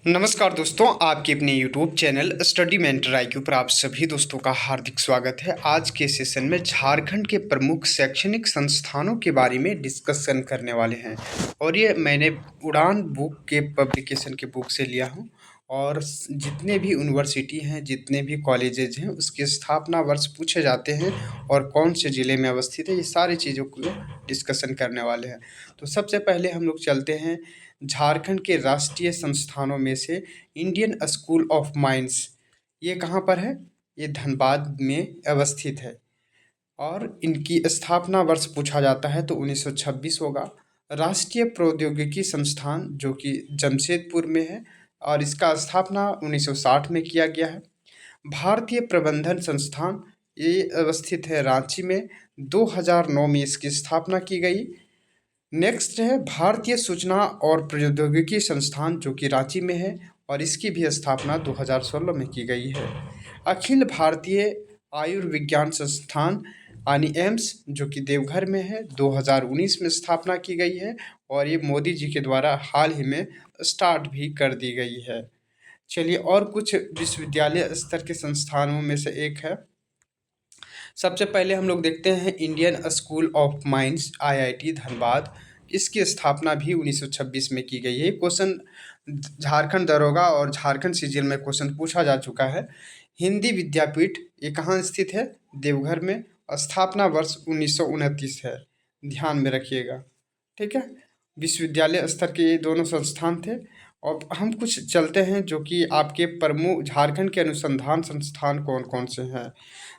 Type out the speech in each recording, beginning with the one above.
नमस्कार दोस्तों, आपके अपने YouTube channel study mentor IQ पर आप सभी दोस्तों का हार्दिक स्वागत है। आज के सेशन में झारखंड के प्रमुख शैक्षणिक संस्थानों के बारे में डिस्कशन करने वाले हैं और ये मैंने उड़ान बुक के पब्लिकेशन के बुक से लिया हूँ। और जितने भी यूनिवर्सिटी हैं, जितने भी कॉलेजेज हैं, उसके स्थापना वर्ष पूछे जाते हैं और कौन से ज़िले में अवस्थित है, ये सारी चीज़ों को डिस्कशन करने वाले हैं। तो सबसे पहले हम लोग चलते हैं झारखंड के राष्ट्रीय संस्थानों में से इंडियन स्कूल ऑफ माइंस। ये कहाँ पर है? ये धनबाद में अवस्थित है और इनकी स्थापना वर्ष पूछा जाता है तो 1926 होगा। राष्ट्रीय प्रौद्योगिकी संस्थान जो कि जमशेदपुर में है और इसका स्थापना 1960 में किया गया है। भारतीय प्रबंधन संस्थान ये अवस्थित है रांची में, 2009 में इसकी स्थापना की गई। नेक्स्ट है भारतीय सूचना और प्रौद्योगिकी संस्थान जो कि रांची में है और इसकी भी स्थापना 2016 में की गई है। अखिल भारतीय आयुर्विज्ञान संस्थान यानी एम्स जो कि देवघर में है, 2019 में स्थापना की गई है और ये मोदी जी के द्वारा हाल ही में स्टार्ट भी कर दी गई है। चलिए, और कुछ विश्वविद्यालय स्तर के संस्थानों में से एक है। सबसे पहले हम लोग देखते हैं Indian school of mines IIT Dhanbad. इसकी स्थापना भी 1926 में की गई है। क्वेश्चन झारखंड दरोगा और झारखंड सीजीएल में क्वेश्चन पूछा जा चुका है। हिंदी विद्यापीठ ये कहाँ स्थित है? देवघर में। स्थापना वर्ष 1929 है, ध्यान में रखिएगा। ठीक है, विश्वविद्यालय स्तर के ये दोनों संस्थान थे। और हम कुछ चलते हैं जो कि आपके प्रमुख झारखंड के अनुसंधान संस्थान कौन कौन से हैं।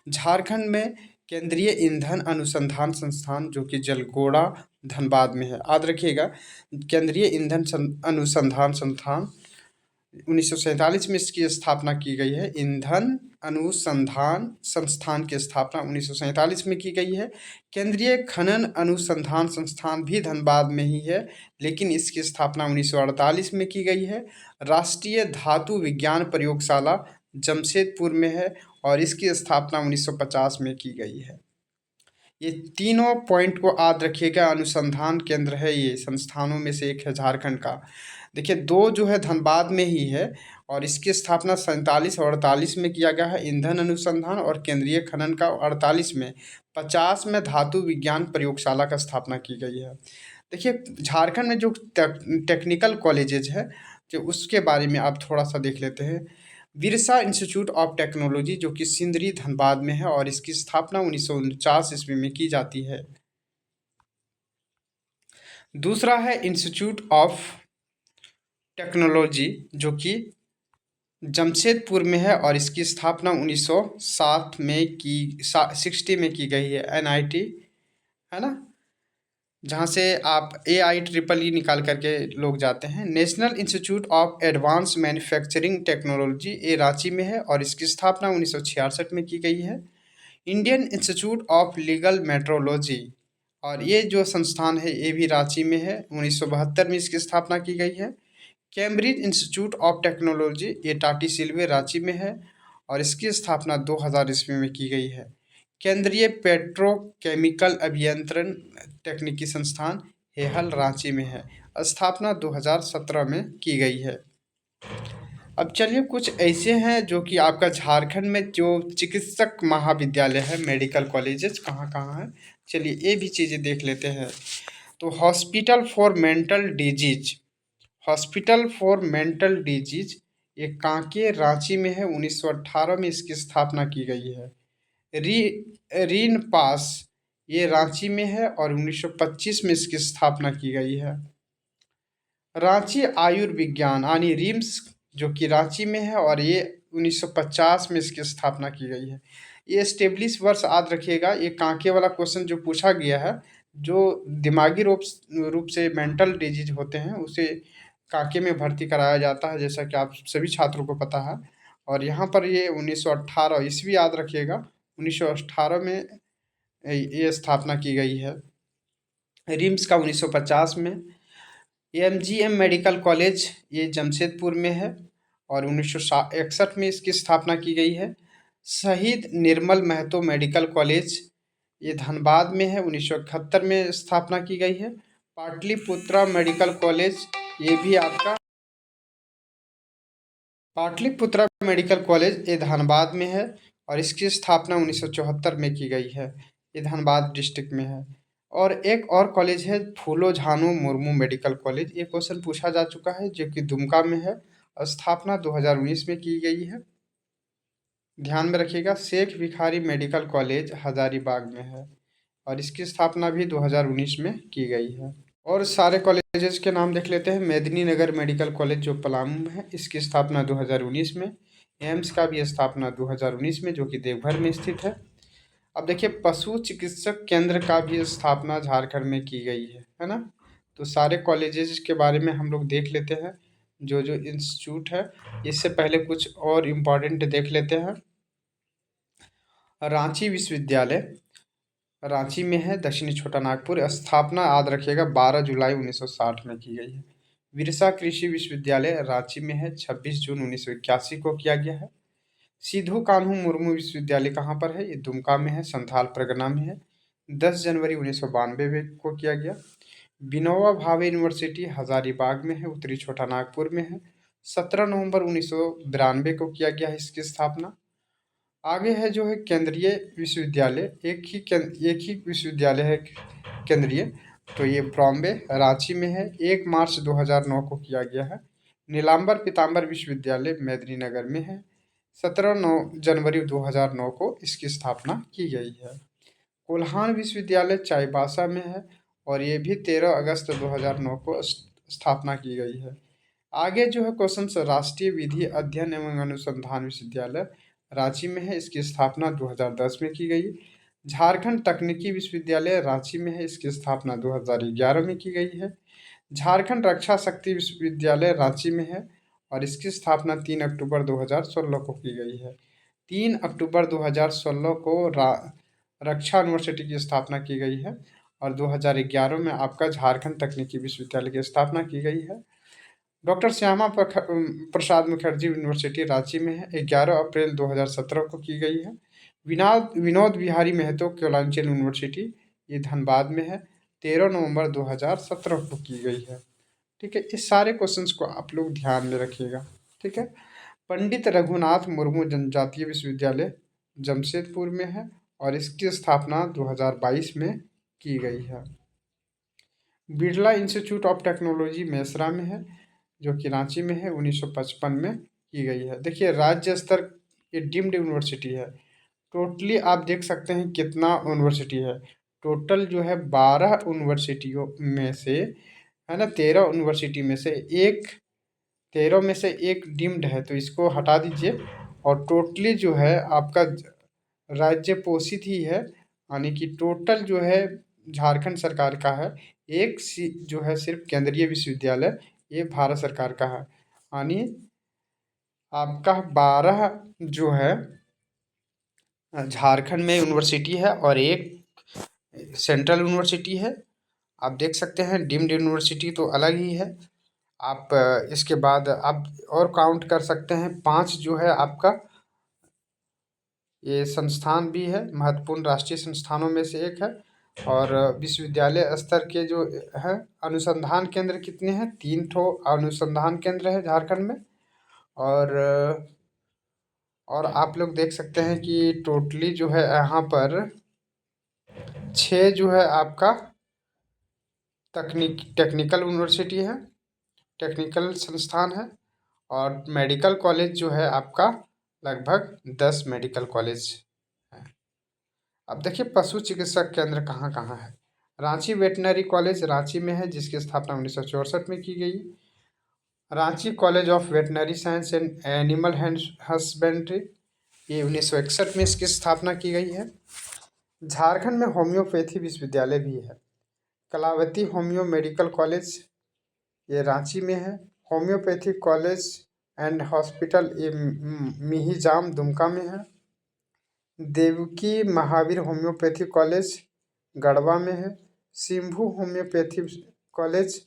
झारखंड में केंद्रीय ईंधन अनुसंधान संस्थान जो कि जलगोड़ा धनबाद में है, याद रखिएगा। केंद्रीय ईंधन अनुसंधान संस्थान 1947 में इसकी स्थापना की गई है। ईंधन अनुसंधान संस्थान की स्थापना 1947 में की गई है। केंद्रीय खनन अनुसंधान संस्थान भी धनबाद में ही है, लेकिन इसकी स्थापना 1948 में की गई है। राष्ट्रीय धातु विज्ञान प्रयोगशाला जमशेदपुर में है और इसकी स्थापना 1950 में की गई है। ये तीनों पॉइंट को याद रखिएगा। अनुसंधान केंद्र है, ये संस्थानों में से एक है झारखंड का। देखिए, दो जो है धनबाद में ही है और इसकी स्थापना 47 और 48 में किया गया है, ईंधन अनुसंधान और केंद्रीय खनन का 48 में। 50 में धातु विज्ञान प्रयोगशाला का स्थापना की गई है। देखिए, झारखंड में जो टेक्निकल कॉलेजेज है जो उसके बारे में आप थोड़ा सा देख लेते हैं। बिरसा इंस्टीट्यूट ऑफ टेक्नोलॉजी जो कि सिंदरी धनबाद में है और इसकी स्थापना 1949 ईस्वी में की जाती है। दूसरा है इंस्टीट्यूट ऑफ टेक्नोलॉजी जो कि जमशेदपुर में है और इसकी स्थापना 1960 में की 60 में की गई है। NIT है ना, जहाँ से आप AIEEE निकाल करके लोग जाते हैं। National institute of advance manufacturing technology ये रांची में है और इसकी स्थापना 1966 में की गई है। Indian institute of legal metrology और ये जो संस्थान है ये भी रांची में है, 1972 में इसकी स्थापना की गई है। कैम्ब्रिज इंस्टीट्यूट ऑफ टेक्नोलॉजी ये टाटी सिल्वे रांची में है और इसकी स्थापना 2000 ईस्वी में की गई है। केंद्रीय पेट्रोकेमिकल अभियंत्रण तकनीकी संस्थान हेहल रांची में है, स्थापना 2017 में की गई है। अब चलिए, कुछ ऐसे हैं जो कि आपका झारखंड में जो चिकित्सक महाविद्यालय है, मेडिकल कॉलेजेस कहाँ कहाँ हैं, चलिए ये भी चीज़ें देख लेते हैं। तो hospital for mental disease, hospital for mental disease ये कांके रांची में है, 1918 में इसकी स्थापना की गई है। रीन पास ये रांची में है और 1925 में इसकी स्थापना की गई है। रांची आयुर्विज्ञान यानी रिम्स जो कि रांची में है और ये 1950 में इसकी स्थापना की गई है। ये एस्टेब्लिश वर्ष याद रखिएगा। ये कांके वाला क्वेश्चन जो पूछा गया है, जो दिमागी रूप से मेंटल डिजीज होते हैं उसे कांके में भर्ती कराया जाता है, जैसा कि आप सभी छात्रों को पता है। और यहाँ पर ये 1918 ईस्वी याद रखिएगा, 1918 में ये स्थापना की गई है। रिम्स का 1950 में। MGM मेडिकल कॉलेज ये जमशेदपुर में है और 1961 में इसकी स्थापना की गई है। शहीद निर्मल महतो मेडिकल कॉलेज ये धनबाद में है, 1971 में स्थापना की गई है। पाटलिपुत्रा मेडिकल कॉलेज ये भी आपका पाटलिपुत्रा मेडिकल कॉलेज ये धनबाद में है और इसकी स्थापना 1974 में की गई है। ये धनबाद डिस्ट्रिक्ट में है। और एक और कॉलेज है फूलो झानो मुर्मू मेडिकल कॉलेज। ये क्वेश्चन पूछा जा चुका है जो कि दुमका में है और स्थापना 2019 में की गई है। ध्यान में रखिएगा। शेख भिखारी मेडिकल कॉलेज हजारीबाग में है और इसकी स्थापना भी 2019 में की गई है। और सारे कॉलेजेस के नाम देख लेते हैं। मेदिनीनगर मेडिकल कॉलेज जो पलामू में है, इसकी स्थापना 2019 में। एम्स का भी स्थापना 2019 में, जो कि देवघर में स्थित है। अब देखिए, पशु चिकित्सक केंद्र का भी स्थापना झारखंड में की गई है ना। तो सारे कॉलेजेस के बारे में हम लोग देख लेते हैं, जो जो इंस्टीट्यूट है। इससे पहले कुछ और इम्पोर्टेंट देख लेते हैं। रांची विश्वविद्यालय रांची में है, दक्षिणी छोटा नागपुर। स्थापना याद रखिएगा 12 जुलाई 1960 में की गई है। विरसा कृषि विश्वविद्यालय रांची में है, 26 जून 1981 को किया गया है। सिद्धू कान्हू मुर्मू विश्वविद्यालय कहाँ पर है? ये दुमका में है, संथाल परगना में है। 10 जनवरी 1992 में को किया गया। विनोबा भावे यूनिवर्सिटी हजारीबाग में है, उत्तरी छोटा नागपुर में है। 17 नवंबर 1992 को किया गया है इसकी स्थापना। आगे है जो है केंद्रीय विश्वविद्यालय। एक ही विश्वविद्यालय है केंद्रीय, तो ये बॉम्बे रांची में है। 1 मार्च 2009 को किया गया है। नीलांबर पीताम्बर विश्वविद्यालय मेदिनीनगर में है। 17 जनवरी 2009 को इसकी स्थापना की गई है। कोल्हान विश्वविद्यालय चाईबासा में है और ये भी 13 अगस्त 2009 को स्थापना की गई है। आगे जो है क्वेश्चन, राष्ट्रीय विधि अध्ययन एवं अनुसंधान विश्वविद्यालय रांची में है, इसकी स्थापना 2010 में की गई। झारखंड तकनीकी विश्वविद्यालय रांची में है, इसकी स्थापना 2011 में की गई है। झारखंड रक्षा शक्ति विश्वविद्यालय रांची में है और इसकी स्थापना 3 अक्टूबर 2016 को की गई है। 3 अक्टूबर 2016 को रक्षा यूनिवर्सिटी की स्थापना की गई है और 2011 में आपका झारखंड तकनीकी विश्वविद्यालय की स्थापना की गई है। डॉक्टर श्यामा प्रसाद मुखर्जी यूनिवर्सिटी रांची में है, 11 अप्रैल 2017 को की गई है। विनोद बिहारी महतो कोयलांचल यूनिवर्सिटी, ये धनबाद में है, 13 नवंबर 2017 को की गई है। ठीक है, इस सारे क्वेश्चंस को आप लोग ध्यान में रखिएगा। ठीक है। पंडित रघुनाथ मुर्मू जनजातीय विश्वविद्यालय जमशेदपुर में है और इसकी स्थापना 2022 में की गई है। Birla institute of technology Mesra में है, जो कि रांची में है, 1955 में की गई है। देखिए, राज्य स्तर ये डीम्ड यूनिवर्सिटी है। टोटली आप देख सकते हैं कितना यूनिवर्सिटी है। टोटल जो है 12 यूनिवर्सिटियों में से, है ना, 13 यूनिवर्सिटी में से एक, 13 में से एक डीम्ड है, तो इसको हटा दीजिए। और टोटली जो है आपका राज्य पोषित ही है, यानी कि टोटल जो है झारखंड सरकार का है। एक जो है सिर्फ केंद्रीय विश्वविद्यालय, ये भारत सरकार का है। यानी आपका 12 जो है झारखंड में यूनिवर्सिटी है और एक सेंट्रल यूनिवर्सिटी है। आप देख सकते हैं डीम्ड यूनिवर्सिटी तो अलग ही है। आप इसके बाद आप और काउंट कर सकते हैं, 5 जो है आपका ये संस्थान भी है, महत्वपूर्ण राष्ट्रीय संस्थानों में से एक है। और विश्वविद्यालय स्तर के जो है अनुसंधान केंद्र कितने हैं? 3 ठो अनुसंधान केंद्र है झारखंड में। और आप लोग देख सकते हैं कि टोटली जो है यहाँ पर 6 जो है आपका टेक्निकल यूनिवर्सिटी है, टेक्निकल संस्थान है। और मेडिकल कॉलेज जो है आपका लगभग 10 मेडिकल कॉलेज है। अब देखिए, पशु चिकित्सक केंद्र कहाँ कहाँ है। रांची वेटनरी कॉलेज रांची में है, जिसकी स्थापना 1964 में की गई। Ranchi college of veterinary science and animal husbandry, ये 1961 में इसकी स्थापना की गई है। झारखंड में होम्योपैथी विश्वविद्यालय भी है। कलावती होम्यो मेडिकल कॉलेज, ये रांची में है। होम्योपैथी कॉलेज एंड हॉस्पिटल, ये मिहिजाम दुमका में है। देवकी महावीर होम्योपैथी कॉलेज गढ़वा में है। सिम्भू होम्योपैथी कॉलेज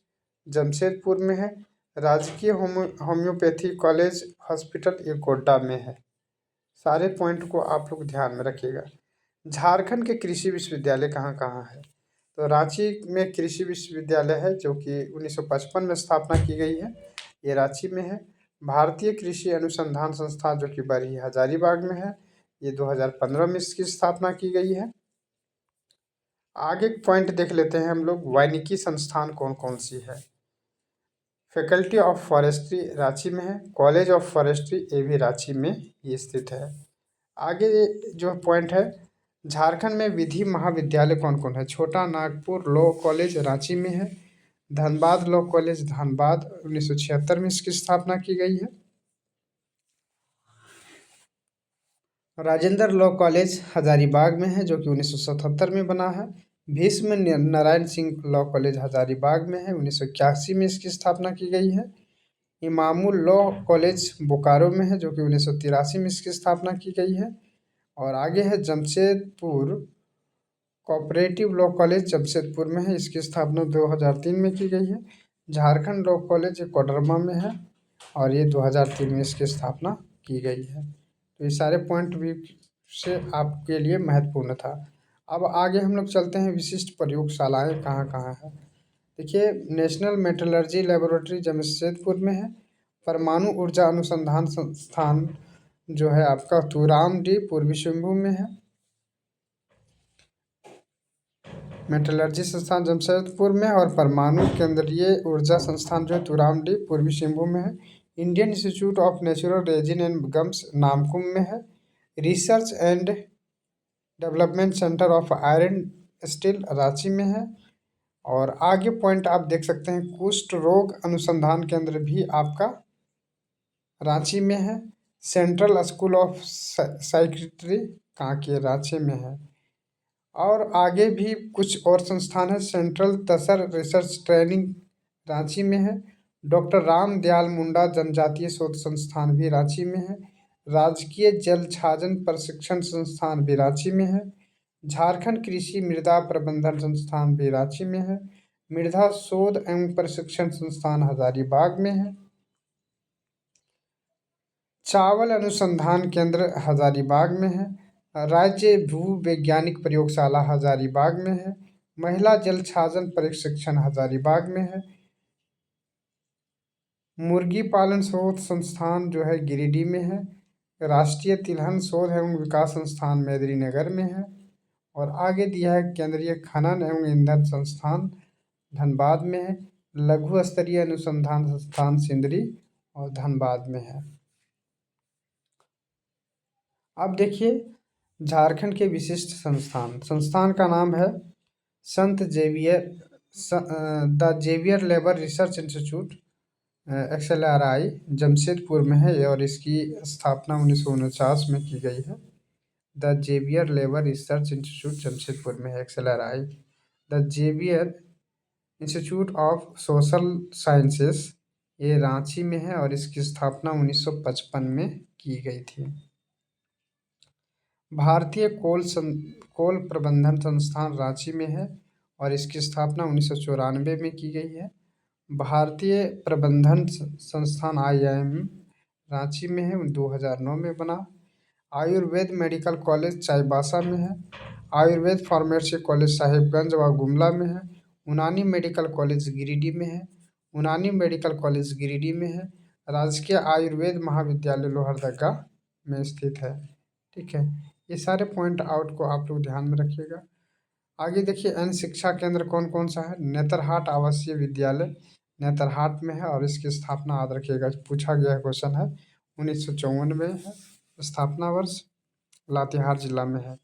जमशेदपुर में है। राजकीय होम्योपैथी कॉलेज हॉस्पिटल, ये गोड्डा में है। सारे पॉइंट को आप लोग ध्यान में रखिएगा। झारखंड के कृषि विश्वविद्यालय कहाँ कहाँ है? तो रांची में कृषि विश्वविद्यालय है, जो कि 1955 में स्थापना की गई है, ये रांची में है। भारतीय कृषि अनुसंधान संस्थान जो कि बरही हजारीबाग में है, ये 2015 में इसकी स्थापना की गई है। आगे पॉइंट देख लेते हैं हम लोग, वानिकी संस्थान कौन कौन सी है। फैकल्टी ऑफ फॉरेस्ट्री रांची में है, कॉलेज ऑफ फॉरेस्ट्री ये भी रांची में ये स्थित है। आगे जो पॉइंट है, झारखंड में विधि महाविद्यालय कौन कौन है। छोटा नागपुर लॉ कॉलेज रांची में है, धनबाद लॉ कॉलेज धनबाद 1976 में इसकी स्थापना की गई है। राजेंद्र लॉ कॉलेज हजारीबाग में है जो कि 1977 में बना है। भीष्म नारायण सिंह लॉ कॉलेज हजारीबाग में है, 1981 में इसकी स्थापना की गई है। इमामुल लॉ कॉलेज बोकारो में है जो कि 1983 में इसकी स्थापना की गई है। और आगे है Jamshedpur cooperative law college Jamshedpur में है, इसकी स्थापना 2003 में की गई है। झारखंड लॉ कॉलेज ये कोडरमा में है और ये 2003 में इसकी स्थापना की गई है। तो ये सारे पॉइंट भी से आपके लिए महत्वपूर्ण था। अब आगे हम लोग चलते हैं, विशिष्ट प्रयोगशालाएं कहाँ कहाँ है। देखिए, नेशनल मेट्रोलॉजी लेबोरेटरी जमशेदपुर में है। परमाणु ऊर्जा अनुसंधान संस्थान जो है आपका तुराम डी पूर्वी सिंहभूम में है। मेट्रोलॉजी संस्थान जमशेदपुर में और परमाणु केंद्रीय ऊर्जा संस्थान जो है तुरामडी पूर्वी सिंहभूम में है। Indian institute of natural resin and gums Namkum में है। Research and development centre of iron steel Ranchi में है। और आगे पॉइंट आप देख सकते हैं, कुष्ठ रोग अनुसंधान केंद्र भी आपका रांची में है। Central school of psychiatry Kanke Ranchi में है। और आगे भी कुछ और संस्थान है, सेंट्रल तसर रिसर्च ट्रेनिंग रांची में है। डॉक्टर राम दयाल मुंडा जनजातीय शोध संस्थान भी रांची में है। राजकीय जल छाजन प्रशिक्षण संस्थान भी रांची में है। झारखंड कृषि मृदा प्रबंधन संस्थान भी रांची में है। मृदा शोध एवं प्रशिक्षण संस्थान हजारीबाग में है। चावल अनुसंधान केंद्र हजारीबाग में है। राज्य भू वैज्ञानिक प्रयोगशाला हजारीबाग में है। महिला जल छाजन प्रशिक्षण हजारीबाग में है। मुर्गी पालन शोध संस्थान जो है गिरिडीह में है। राष्ट्रीय तिलहन शोध एवं विकास संस्थान मेदिनीनगर में है। और आगे दिया है, केंद्रीय खनन एवं ईंधन संस्थान धनबाद में है। लघु स्तरीय अनुसंधान संस्थान सिंदरी और धनबाद में है। अब देखिए, झारखंड के विशिष्ट संस्थान, संस्थान का नाम है संत Xavier the Xavier labour research institute XLRI Jamshedpur में है और इसकी स्थापना 1949 में की गई है। The Xavier labour research institute Jamshedpur में है XLRI। The Xavier institute of social sciences ये रांची में है और इसकी स्थापना 1955 में की गई थी। भारतीय कोल प्रबंधन संस्थान रांची में है और इसकी स्थापना 1994 में की गई है। भारतीय प्रबंधन संस्थान IIM रांची में है, 2009 में बना। आयुर्वेद मेडिकल कॉलेज चाईबासा में है। आयुर्वेद फार्मेसी कॉलेज साहिबगंज व गुमला में है। यूनानी मेडिकल कॉलेज गिरिडीह में है। यूनानी मेडिकल कॉलेज गिरिडीह में है। राजकीय आयुर्वेद महाविद्यालय लोहरदगा में स्थित है। ठीक है, ये सारे पॉइंट आउट को आप लोग ध्यान में रखिएगा। आगे देखिए, अन्य शिक्षा केंद्र कौन कौन सा है। नेतरहाट आवासीय विद्यालय नेतरहाट में है और इसकी स्थापना याद रखिएगा, पूछा गया क्वेश्चन है, 1954 में है। स्थापना वर्ष लातेहार जिला में है।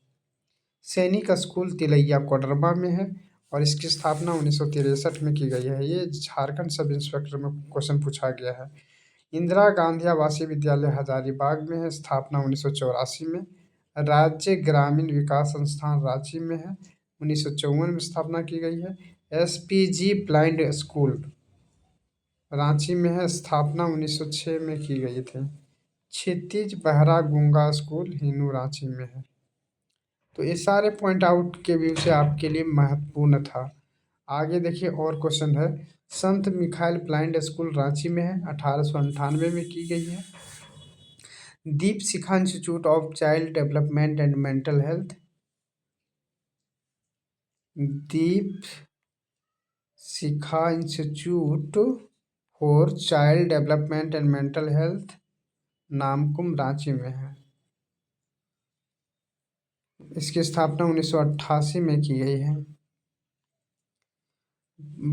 सैनिक स्कूल तिलैया कोडरमा में है और इसकी स्थापना 1963 में की गई है। ये झारखंड सब इंस्पेक्टर में क्वेश्चन पूछा गया है। इंदिरा गांधी आवासीय विद्यालय हजारीबाग में है, स्थापना 1984 में। राज्य ग्रामीण विकास संस्थान रांची में है, 1954 में स्थापना की गई है। SPG ब्लाइंड स्कूल रांची में है, स्थापना 1906 में की गई थी। क्षितिज बहरा गूंगा स्कूल हिनू रांची में है। तो ये सारे पॉइंट आउट के व्यू से आपके लिए महत्वपूर्ण था। आगे देखिए, और क्वेश्चन है, संत मिखाइल ब्लाइंड स्कूल रांची में है, 1898 में की गई है। Deep Shikha institute of child development and mental health Deep Shikha institute और child development and mental health Namkum Ranchi में है। इसकी स्थापना 1988 में की गई है।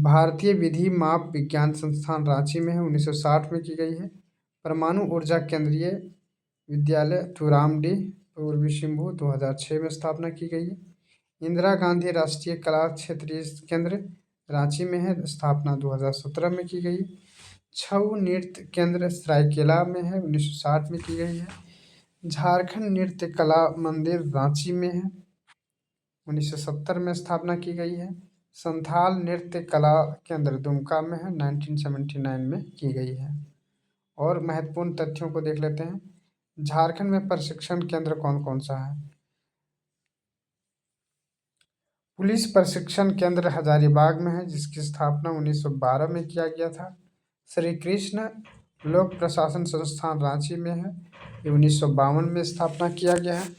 भारतीय विधि माप विज्ञान संस्थान रांची में है, 1960 में की गई है। परमाणु ऊर्जा केंद्रीय विद्यालय तुरामडी पूर्वी सिंहभूम 2006 में स्थापना की गई है। इंदिरा गांधी राष्ट्रीय कला क्षेत्रीय केंद्र रांची में है, स्थापना 2017 में की गई। छऊ नृत्य केंद्र सरायकेला में है, 1960 में की गई है। झारखंड नृत्य कला मंदिर रांची में है, 1970 में स्थापना की गई है। संथाल नृत्य कला केंद्र दुमका में है, 1979 में की गई है। और महत्वपूर्ण तथ्यों को देख लेते हैं। झारखंड में प्रशिक्षण केंद्र कौन कौन सा है? पुलिस प्रशिक्षण केंद्र हजारीबाग में है, जिसकी स्थापना 1912 में किया गया था। श्री कृष्ण लोक प्रशासन संस्थान रांची में है, ये 1952 में स्थापना किया गया है।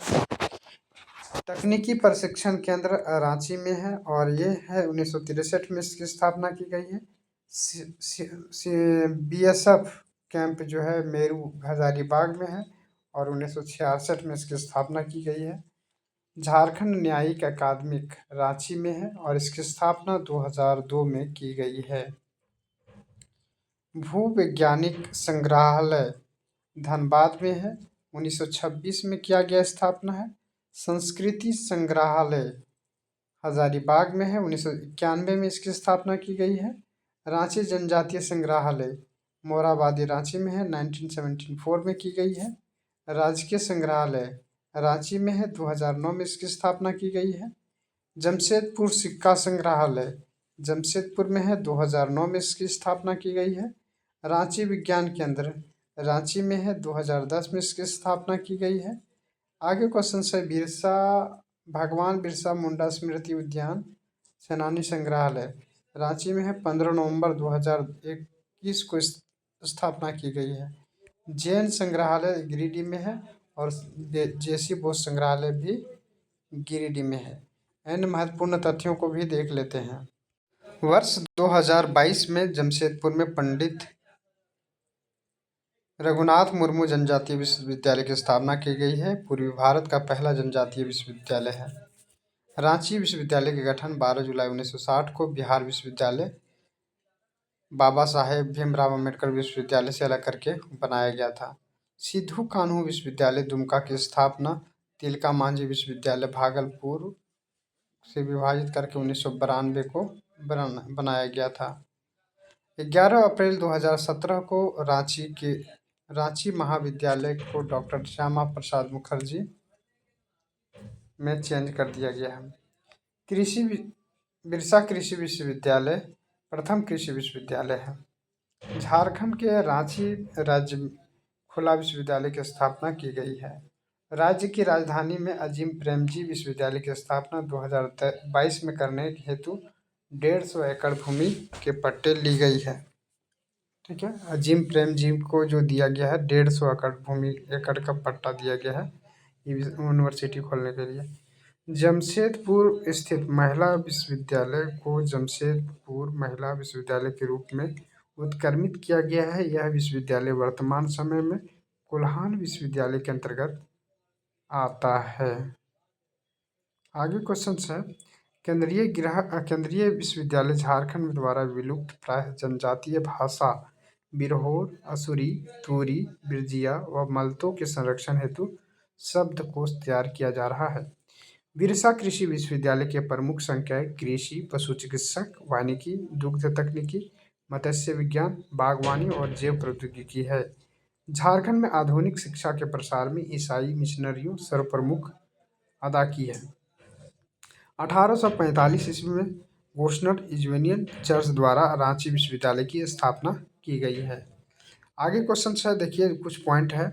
तकनीकी प्रशिक्षण केंद्र रांची में है और ये है 1963 में इसकी स्थापना की गई है। BSF कैंप जो है मेरू हजारीबाग में है और 1966 में इसकी स्थापना की गई है। झारखंड न्यायिक अकादमिक रांची में है और इसकी स्थापना 2002 में की गई है। भूवैज्ञानिक संग्रहालय धनबाद में है, 1926 में किया गया स्थापना है। संस्कृति संग्रहालय हजारीबाग में है, 1991 में इसकी स्थापना की गई है। रांची जनजातीय संग्रहालय मोराबादी रांची में है, 1974 में की गई है। राजकीय संग्रहालय रांची में है, 2009 में इसकी स्थापना की गई है। जमशेदपुर सिक्का संग्रहालय जमशेदपुर में है, 2009 में इसकी स्थापना की गई है। रांची विज्ञान केंद्र रांची में है, 2010 में इसकी स्थापना की गई है। आगे क्वेश्चन है भगवान बिरसा मुंडा स्मृति उद्यान सेनानी संग्रहालय रांची में है, 15 नवंबर 2021 को स्थापना की गई है। जैन संग्रहालय गिरिडीह में है और जेसी बोस संग्रहालय भी गिरिडीह में है। अन्य महत्वपूर्ण तथ्यों को भी देख लेते हैं। वर्ष 2022 में जमशेदपुर में पंडित रघुनाथ मुर्मू जनजातीय विश्वविद्यालय की स्थापना की गई है। पूर्वी भारत का पहला जनजातीय विश्वविद्यालय है। रांची विश्वविद्यालय के गठन 12 जुलाई 1960 को बिहार विश्वविद्यालय बाबा साहेब भीमराव अम्बेडकर विश्वविद्यालय से अलग करके बनाया गया था। सिद्धू कान्हू विश्वविद्यालय दुमका की स्थापना तिलका मांझी विश्वविद्यालय भागलपुर से विभाजित करके 1992 को बनाया गया था। 11 अप्रैल 2017 को रांची महाविद्यालय को डॉक्टर श्यामा प्रसाद मुखर्जी में चेंज कर दिया गया है। बिरसा कृषि विश्वविद्यालय प्रथम कृषि विश्वविद्यालय है। झारखंड के रांची राज्य खुला विश्वविद्यालय की स्थापना की गई है। राज्य की राजधानी में अजीम प्रेमजी विश्वविद्यालय की स्थापना 2022 में करने हेतु 150 एकड़ भूमि के पट्टे ली गई है। ठीक है, अजीम प्रेमजी को जो दिया गया है 150 एकड़ का पट्टा दिया गया है यूनिवर्सिटी खोलने के लिए। जमशेदपुर स्थित महिला विश्वविद्यालय को जमशेदपुर महिला विश्वविद्यालय के रूप में उत्क्रमित किया गया है। यह विश्वविद्यालय वर्तमान समय में कोल्हान विश्वविद्यालय के अंतर्गत आता है। आगे क्वेश्चन है केंद्रीय विश्वविद्यालय झारखंड द्वारा विलुप्त प्राय जनजातीय भाषा बिरहोर, असुरी, तूरी, बिरजिया व मल्तो के संरक्षण हेतु शब्दकोश तैयार किया जा रहा है। बिरसा कृषि विश्वविद्यालय के प्रमुख संकाय कृषि, पशु चिकित्सक, वानिकी, दुग्ध तकनीकी, मत्स्य विज्ञान, बागवानी और जैव प्रौद्योगिकी है। झारखंड में आधुनिक शिक्षा के प्रसार में ईसाई मिशनरियों सर्वप्रमुख अदा की है। 1845 ईस्वी में वोशनर इजवेनियन चर्च द्वारा रांची विश्वविद्यालय की स्थापना की गई है। आगे क्वेश्चन है, देखिए कुछ पॉइंट है।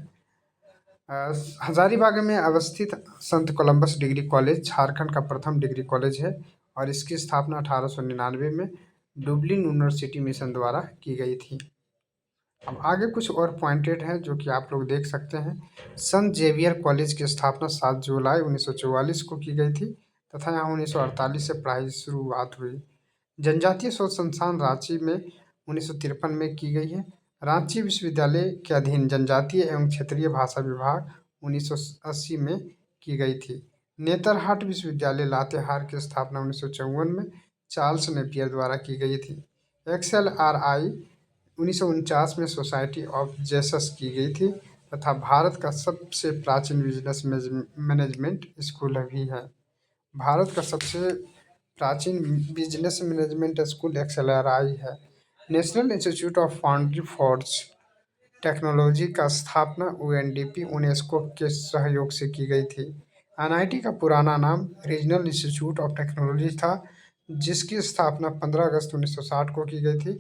हजारीबाग में अवस्थित संत कोलंबस डिग्री कॉलेज झारखंड का प्रथम डिग्री कॉलेज है और इसकी स्थापना 1899 में डुबलिन यूनिवर्सिटी मिशन द्वारा की गई थी। अब आगे कुछ और पॉइंटेड है जो कि आप लोग देख सकते हैं। संत जेवियर कॉलेज की स्थापना 7 जुलाई 1944 को की गई थी तथा यहाँ 1948 से पढ़ाई शुरुआत हुई। जनजातीय शोध संस्थान रांची में 1953 में की गई है। रांची विश्वविद्यालय के अधीन जनजातीय एवं क्षेत्रीय भाषा विभाग 1980 में की गई थी। नेतरहाट विश्वविद्यालय लातेहार की स्थापना 1954 में चार्ल्स नेपियर द्वारा की गई थी। XLRI 1949 में सोसाइटी ऑफ जेसस की गई थी तथा भारत का सबसे प्राचीन बिजनेस मैनेजमेंट स्कूल भी है। भारत का सबसे प्राचीन बिजनेस मैनेजमेंट स्कूल XLRI है। National institute of foundry forge technology का स्थापना UNDP यूनेस्को के सहयोग से की गई थी। NIT का पुराना नाम रीजनल इंस्टीट्यूट ऑफ टेक्नोलॉजी था, जिसकी स्थापना 15 अगस्त 1960 को की गई थी।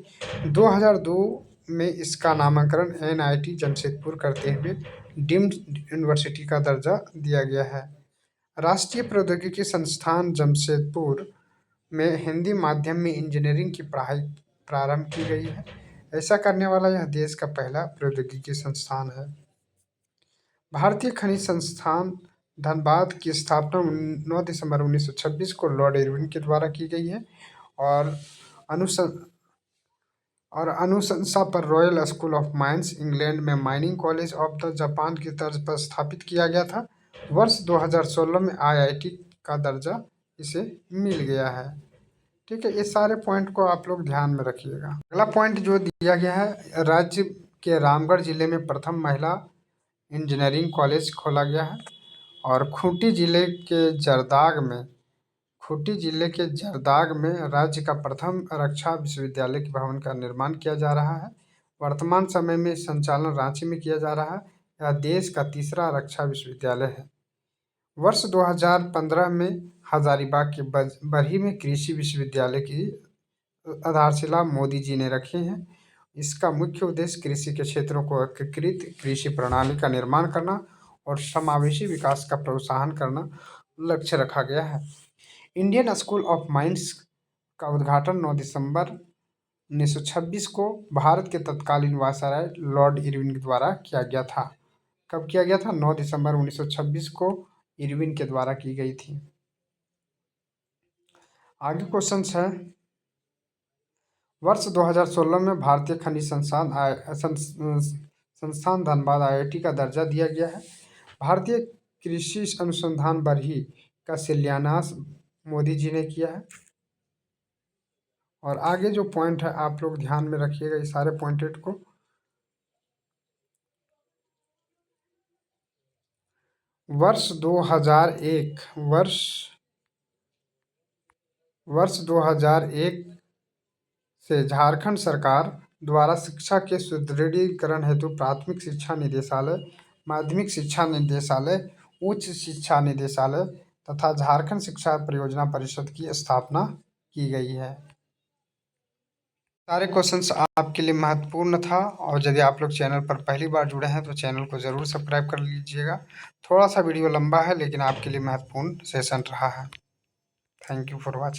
2002 में इसका नामकरण NIT जमशेदपुर करते हुए डीम्ड यूनिवर्सिटी का दर्जा दिया गया है। राष्ट्रीय प्रौद्योगिकी संस्थान जमशेदपुर में हिंदी माध्यम में इंजीनियरिंग की पढ़ाई प्रारंभ की गई है। ऐसा करने वाला यह देश का पहला प्रौद्योगिकी संस्थान है। भारतीय खनिज संस्थान धनबाद की स्थापना 9 दिसंबर 1926 को लॉर्ड इरविन के द्वारा की गई है और अनुशंसा पर royal school of mines England में mining college of the Japan की तर्ज पर स्थापित किया गया था। वर्ष 2016 में IIT का दर्जा इसे मिल गया है। ठीक है, ये सारे पॉइंट को आप लोग ध्यान में रखिएगा। अगला पॉइंट जो दिया गया है, राज्य के रामगढ़ जिले में प्रथम महिला इंजीनियरिंग कॉलेज खोला गया है और खूंटी जिले के जरदाग में राज्य का प्रथम रक्षा विश्वविद्यालय के भवन का निर्माण किया जा रहा है। वर्तमान समय में संचालन रांची में किया जा रहा है। यह देश का तीसरा रक्षा विश्वविद्यालय है। वर्ष 2015 में हजारीबाग के बरही में कृषि विश्वविद्यालय की आधारशिला मोदी जी ने रखी है। इसका मुख्य उद्देश्य कृषि के क्षेत्रों को एकीकृत कृषि प्रणाली का निर्माण करना और समावेशी विकास का प्रोत्साहन करना लक्ष्य रखा गया है। इंडियन स्कूल ऑफ माइंस का उद्घाटन 9 दिसंबर 1926 को भारत के तत्कालीन वायसराय लॉर्ड इरविन द्वारा किया गया था। कब किया गया था? 9 दिसंबर 1926 को इरविन के द्वारा की गई थी। आगे क्वेश्चन है, वर्ष 2016 में भारतीय खनिज संस्थान धनबाद IIT का दर्जा दिया गया है। भारतीय कृषि अनुसंधान बरही का शिलान्यास मोदी जी ने किया है। और आगे जो पॉइंट है आप लोग ध्यान में रखिएगा इस सारे पॉइंटेड को। वर्ष 2001 से झारखंड सरकार द्वारा शिक्षा के सुदृढ़ीकरण हेतु प्राथमिक शिक्षा निदेशालय, माध्यमिक शिक्षा निदेशालय, उच्च शिक्षा निदेशालय तथा झारखंड शिक्षा परियोजना परिषद की स्थापना की गई है। सारे क्वेश्चंस आपके लिए महत्वपूर्ण था और यदि आप लोग चैनल पर पहली बार जुड़े हैं तो चैनल को ज़रूर सब्सक्राइब कर लीजिएगा। थोड़ा सा वीडियो लंबा है लेकिन आपके लिए महत्वपूर्ण सेशन रहा है। Thank you for watching.